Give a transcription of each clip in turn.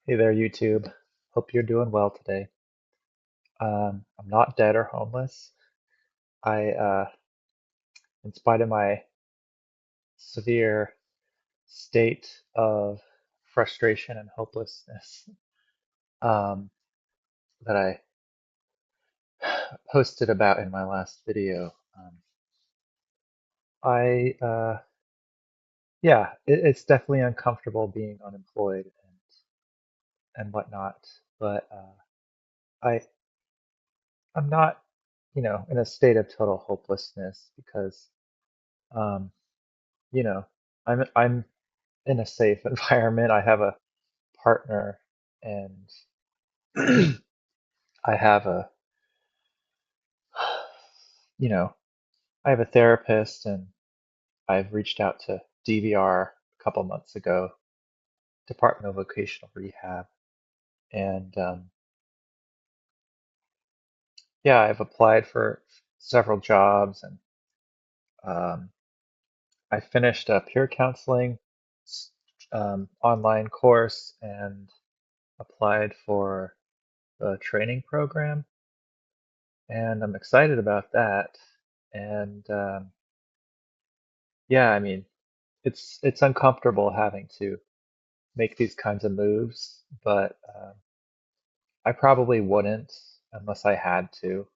Hey there, YouTube. Hope you're doing well today. I'm not dead or homeless. In spite of my severe state of frustration and hopelessness, um, that I posted about in my last video, I, yeah, it's definitely uncomfortable being unemployed and whatnot. But I, I'm not, in a state of total hopelessness because, um, you know, I'm in a safe environment. I have a partner and I have a, you know, I have a therapist and I've reached out to DVR a couple months ago, Department of Vocational Rehab. And yeah, I've applied for several jobs and um, I finished a peer counseling online course and applied for a training program. And I'm excited about that. And yeah, I mean, it's uncomfortable having to make these kinds of moves, but I probably wouldn't unless I had to.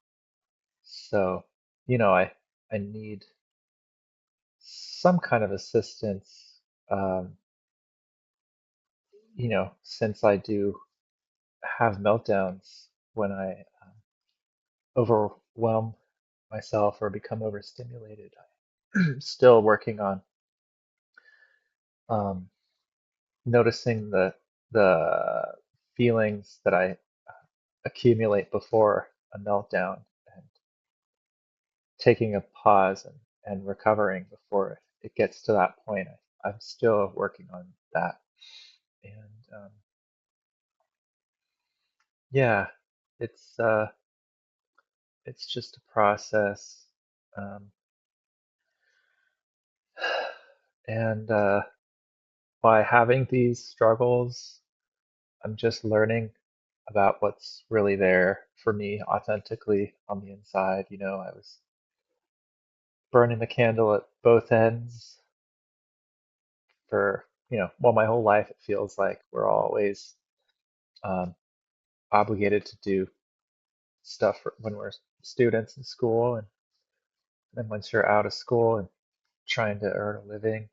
So, I need some kind of assistance, um, since I do have meltdowns when I overwhelm myself or become overstimulated. I'm still working on um, noticing the feelings that I accumulate before a meltdown and taking a pause and recovering before it gets to that point. I'm still working on that. And yeah, it's uh, it's just a process. Um, and by having these struggles, I'm just learning about what's really there for me authentically on the inside. I was burning the candle at both ends for, well, my whole life it feels like we're always um, obligated to do stuff when we're students in school, and then once you're out of school and trying to earn a living,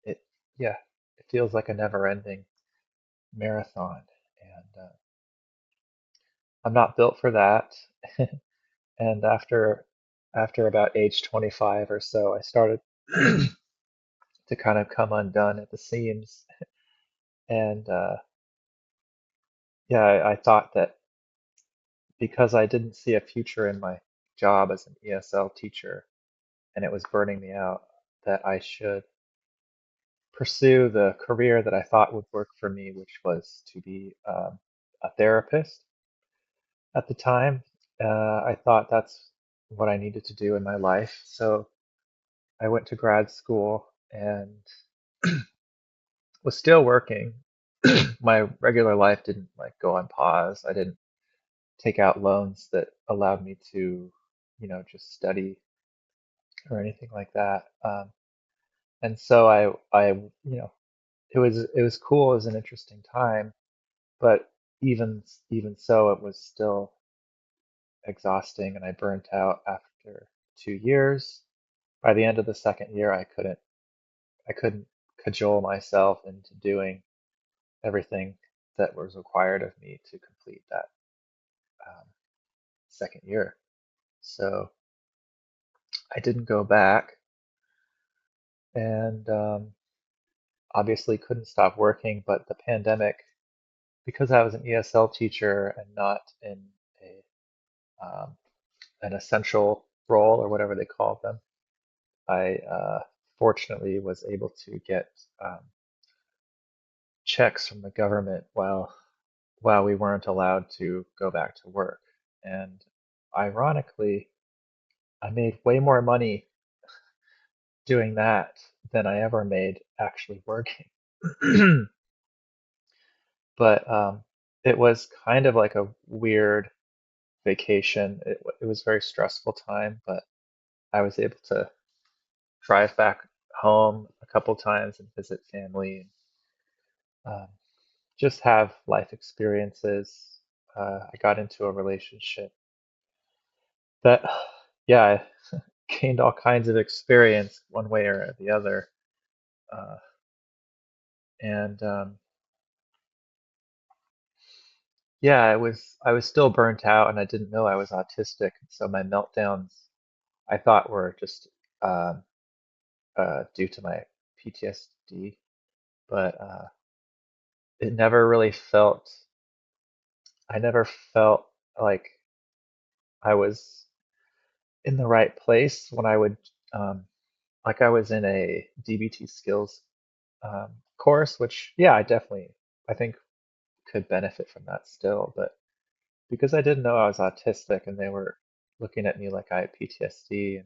it yeah, it feels like a never-ending marathon, and I'm not built for that. And after about age 25 or so, I started to kind of come undone at the seams, and yeah, I thought that because I didn't see a future in my job as an ESL teacher and it was burning me out, that I should pursue the career that I thought would work for me, which was to be a therapist. At the time, I thought that's what I needed to do in my life. So I went to grad school and was still working. My regular life didn't like go on pause. I didn't take out loans that allowed me to, just study or anything like that. And so it was cool. It was an interesting time, but even so, it was still exhausting, and I burnt out after 2 years. By the end of the second year, I couldn't cajole myself into doing everything that was required of me to complete that um, second year. So I didn't go back, and obviously couldn't stop working. But the pandemic, because I was an ESL teacher and not in a an essential role or whatever they called them, I fortunately was able to get um, checks from the government while we weren't allowed to go back to work. And ironically, I made way more money doing that than I ever made actually working. but it was kind of like a weird vacation. It was a very stressful time, but I was able to drive back home a couple times and visit family, and just have life experiences. I got into a relationship that, yeah, I gained all kinds of experience one way or the other. Uh, and Yeah, I was still burnt out, and I didn't know I was autistic. So my meltdowns, I thought, were just um, due to my PTSD, but it never really felt. I never felt like I was in the right place when I would, um, like I was in a DBT skills course, which, yeah, I think could benefit from that still, but because I didn't know I was autistic and they were looking at me like I had PTSD,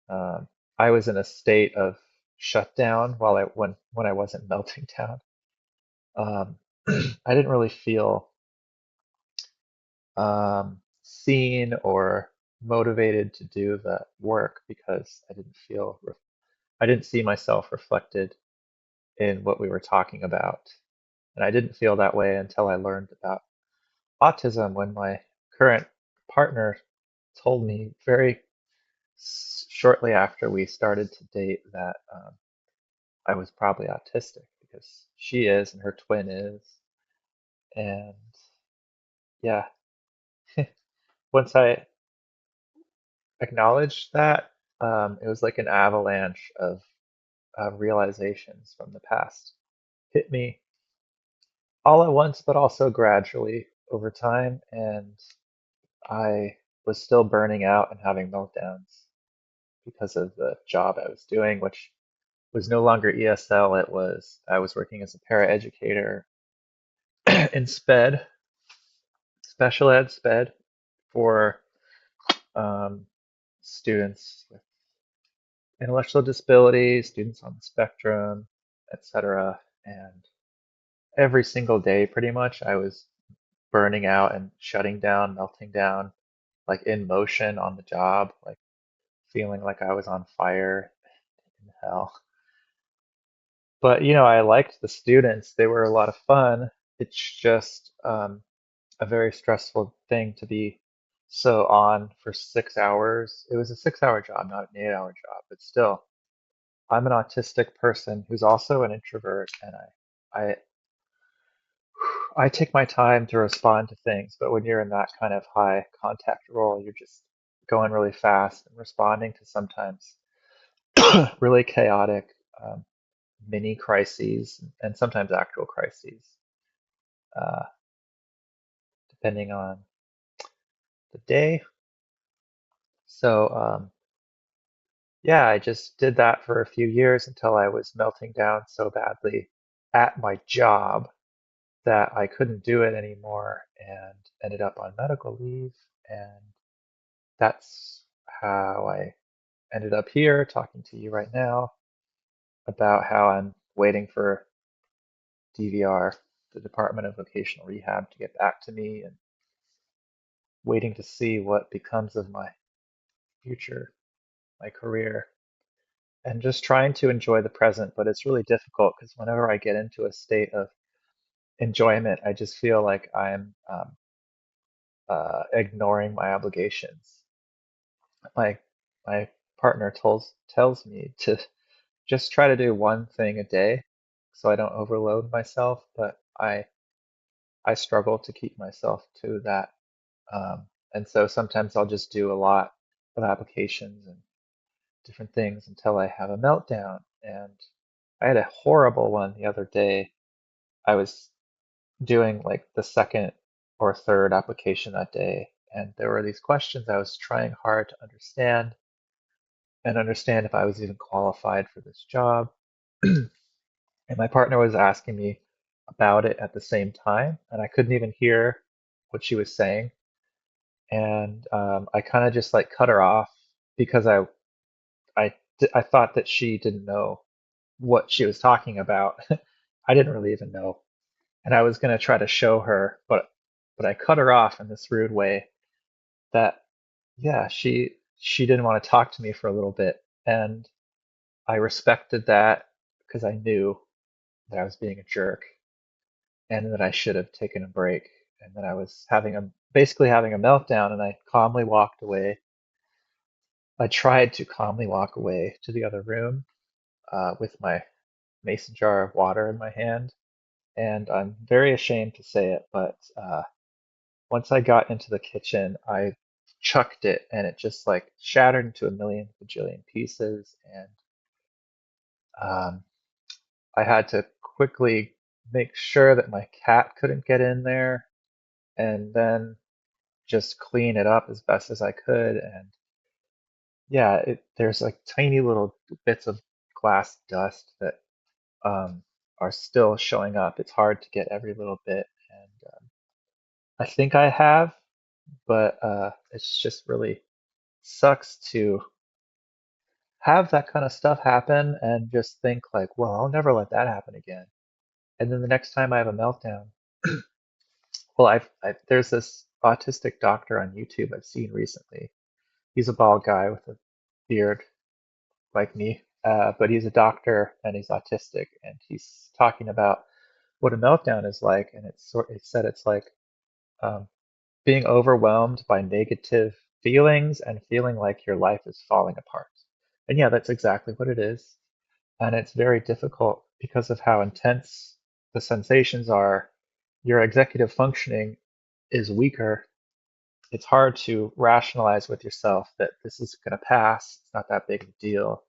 and I was in a state of shutdown when I wasn't melting down. Um, I didn't really feel seen or motivated to do the work because I didn't see myself reflected in what we were talking about. And I didn't feel that way until I learned about autism when my current partner told me very shortly after we started to date that I was probably autistic because she is and her twin is. And yeah, once I acknowledged that, it was like an avalanche of realizations from the past hit me all at once, but also gradually over time. And I was still burning out and having meltdowns because of the job I was doing, which was no longer ESL. I was working as a paraeducator in special ed sped for um, students with intellectual disabilities, students on the spectrum, etc. And every single day, pretty much, I was burning out and shutting down, melting down, like in motion on the job, like feeling like I was on fire in hell. But I liked the students; they were a lot of fun. It's just a very stressful thing to be so on for 6 hours. It was a 6 hour job, not an 8 hour job, but still, I'm an autistic person who's also an introvert, and I I take my time to respond to things, but when you're in that kind of high contact role, you're just going really fast and responding to sometimes really chaotic um, mini crises and sometimes actual crises, uh, depending on the day. So yeah, I just did that for a few years until I was melting down so badly at my job that I couldn't do it anymore and ended up on medical leave. And that's how I ended up here talking to you right now about how I'm waiting for DVR, the Department of Vocational Rehab, to get back to me and waiting to see what becomes of my future, my career, and just trying to enjoy the present. But it's really difficult because whenever I get into a state of enjoyment, I just feel like I'm ignoring my obligations. My my partner tells me to just try to do one thing a day so I don't overload myself, but I struggle to keep myself to that. And so sometimes I'll just do a lot of applications and different things until I have a meltdown. And I had a horrible one the other day. I was doing like the second or third application that day, and there were these questions I was trying hard to understand if I was even qualified for this job. And my partner was asking me about it at the same time, and I couldn't even hear what she was saying. And I kind of just like cut her off because I thought that she didn't know what she was talking about. I didn't really even know And I was going to try to show her, but I cut her off in this rude way that, yeah, she didn't want to talk to me for a little bit. And I respected that because I knew that I was being a jerk and that I should have taken a break and that I was basically having a meltdown, and I calmly walked away. I tried to calmly walk away to the other room with my mason jar of water in my hand. And I'm very ashamed to say it, but once I got into the kitchen, I chucked it and it just like shattered into a million bajillion pieces. And um, I had to quickly make sure that my cat couldn't get in there and then just clean it up as best as I could. And yeah, there's like tiny little bits of glass dust that um, are still showing up. It's hard to get every little bit. And I think I have, but it's just really sucks to have that kind of stuff happen and just think like, well, I'll never let that happen again. And then the next time I have a meltdown, well, there's this autistic doctor on YouTube I've seen recently. He's a bald guy with a beard like me, but he's a doctor and he's autistic, and he's talking about what a meltdown is like, and it said it's like um, being overwhelmed by negative feelings and feeling like your life is falling apart. And yeah, that's exactly what it is. And it's very difficult because of how intense the sensations are. Your executive functioning is weaker. It's hard to rationalize with yourself that this is going to pass. It's not that big of a deal.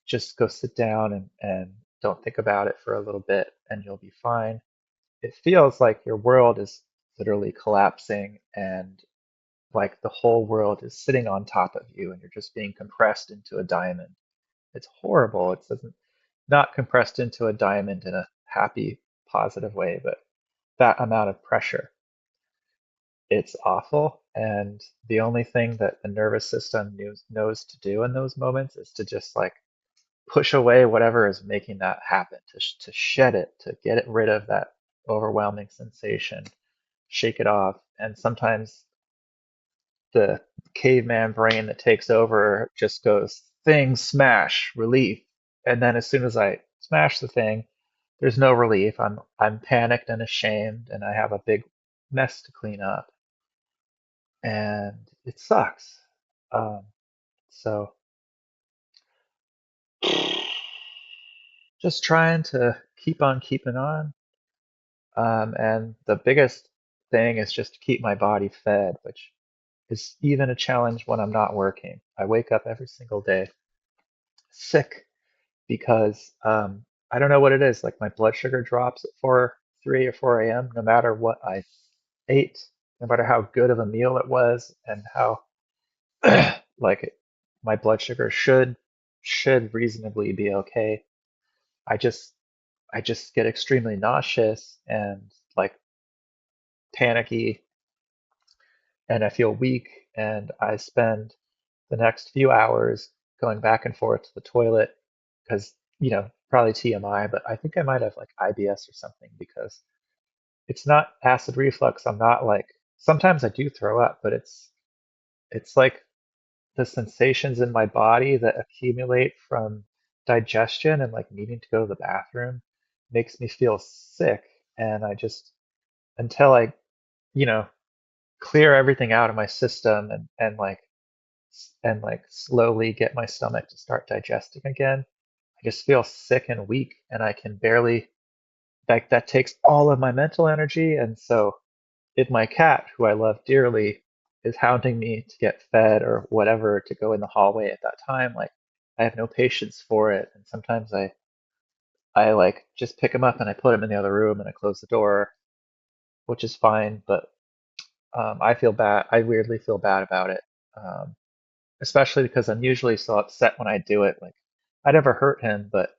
Just go sit down and don't think about it for a little bit and you'll be fine. It feels like your world is literally collapsing and like the whole world is sitting on top of you and you're just being compressed into a diamond. It's horrible. It doesn't not compressed into a diamond in a happy, positive way, but that amount of pressure. It's awful. And the only thing that the nervous system knows to do in those moments is to just like push away whatever is making that happen, to shed it, to get it rid of that overwhelming sensation, shake it off. And sometimes the caveman brain that takes over just goes thing smash relief, and then as soon as I smash the thing, there's no relief. I'm panicked and ashamed and I have a big mess to clean up, and it sucks. Um, so just trying to keep on keeping on, and the biggest thing is just to keep my body fed, which is even a challenge when I'm not working. I wake up every single day sick because I don't know what it is. Like my blood sugar drops at 3 or 4 a.m. no matter what I ate, no matter how good of a meal it was, and how like my blood sugar should reasonably be okay. I just I just get extremely nauseous and like panicky, and I feel weak, and I spend the next few hours going back and forth to the toilet because, probably TMI, but I think I might have like IBS or something because it's not acid reflux. I'm not like, sometimes I do throw up, but it's like the sensations in my body that accumulate from digestion and like needing to go to the bathroom makes me feel sick. And I just, until I, you know, clear everything out of my system and like slowly get my stomach to start digesting again, I just feel sick and weak and I can barely, like, that takes all of my mental energy. And so if my cat, who I love dearly, is hounding me to get fed or whatever to go in the hallway at that time, like I have no patience for it. And sometimes I like just pick him up and I put him in the other room and I close the door, which is fine, but I feel bad. I weirdly feel bad about it. Um, Especially because I'm usually so upset when I do it. Like I never hurt him, but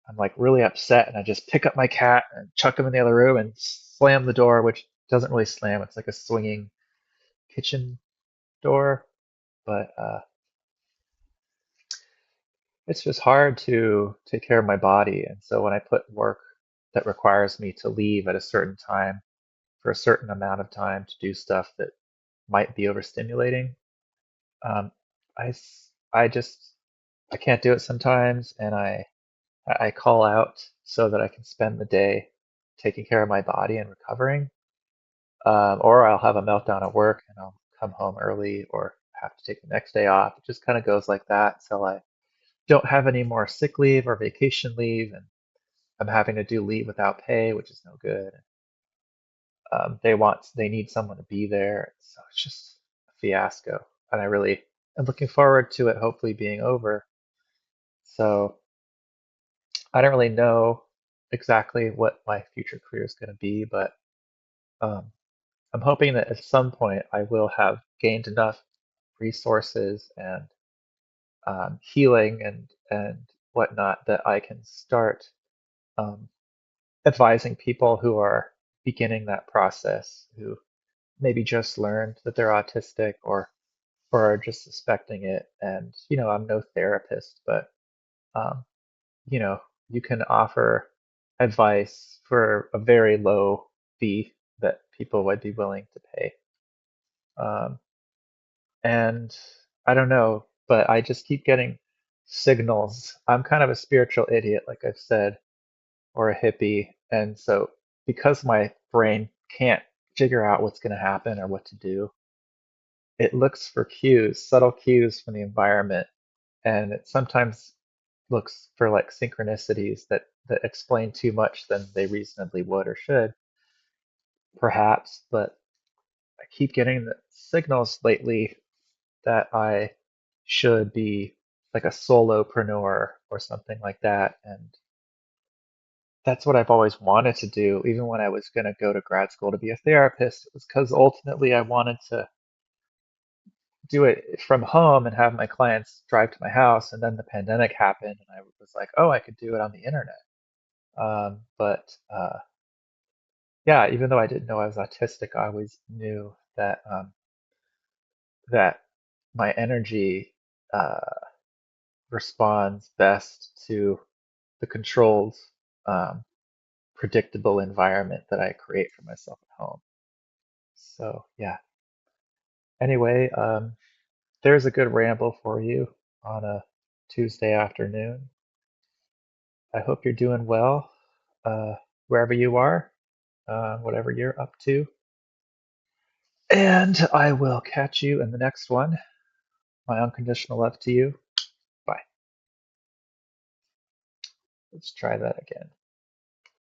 I'm like really upset and I just pick up my cat and chuck him in the other room and slam the door, which doesn't really slam. It's like a swinging kitchen door, but it's just hard to take care of my body. And so when I put work that requires me to leave at a certain time for a certain amount of time to do stuff that might be overstimulating. Um, I just I can't do it sometimes, and I call out so that I can spend the day taking care of my body and recovering. Or I'll have a meltdown at work and I'll come home early or have to take the next day off. It just kind of goes like that until I don't have any more sick leave or vacation leave, and I'm having to do leave without pay, which is no good. They need someone to be there, so it's just a fiasco. And I really am looking forward to it hopefully being over. So I don't really know exactly what my future career is going to be, but um, I'm hoping that at some point I will have gained enough resources and healing and whatnot that I can start um, advising people who are beginning that process, who maybe just learned that they're autistic or are just suspecting it. And I'm no therapist, but um, you know, you can offer advice for a very low fee that people would be willing to pay. Um, and I don't know, but I just keep getting signals. I'm kind of a spiritual idiot, like I've said, or a hippie. And so because my brain can't figure out what's going to happen or what to do, it looks for cues, subtle cues from the environment, and it sometimes looks for like synchronicities that explain too much than they reasonably would or should, perhaps. But I keep getting the signals lately that I should be like a solopreneur or something like that. And that's what I've always wanted to do, even when I was going to go to grad school to be a therapist. It was because ultimately I wanted to do it from home and have my clients drive to my house. And then the pandemic happened, and I was like, oh, I could do it on the internet. But yeah, even though I didn't know I was autistic, I always knew that my energy uh, responds best to the controlled, um, predictable environment that I create for myself at home. So yeah. Anyway, there's a good ramble for you on a Tuesday afternoon. I hope you're doing well, uh, wherever you are, whatever you're up to. And I will catch you in the next one. My unconditional love to you. Bye. Let's try that again.